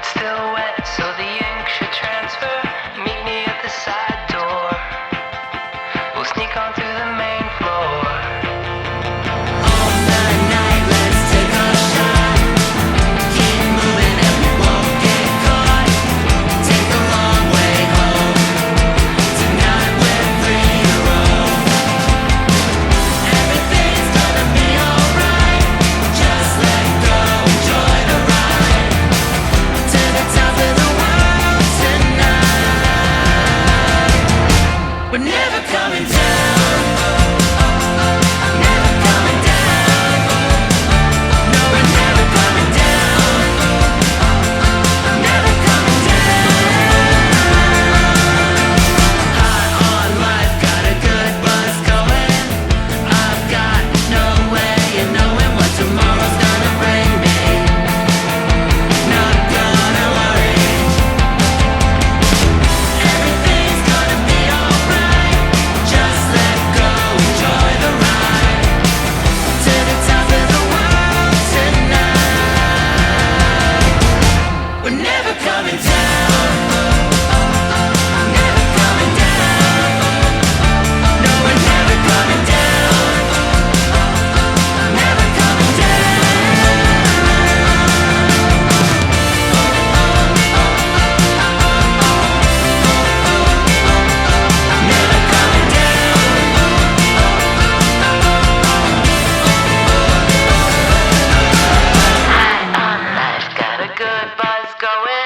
It's still wet, so the ink should transfer. Meet me at the side door. We'll sneak on through the main floor. All night, let's take a shot. Keep moving and we won't get caught. Take a long way home. Tonight we're free to roam. Everything's gonna be alright. Just let go, enjoy the ride. To the top of the world tonight. We're never coming down. Never coming down. No, we're never coming down. Never coming down. High on life, got a good buzz going. I've got no way of knowing what tomorrow's gonna bring me. Not gonna worry. Everything's gonna be alright. Just let go, enjoy the ride. To the top of the world tonight. We're never coming down. Never coming down. No, we're never coming down. Never coming down. High on life, got a good buzz going.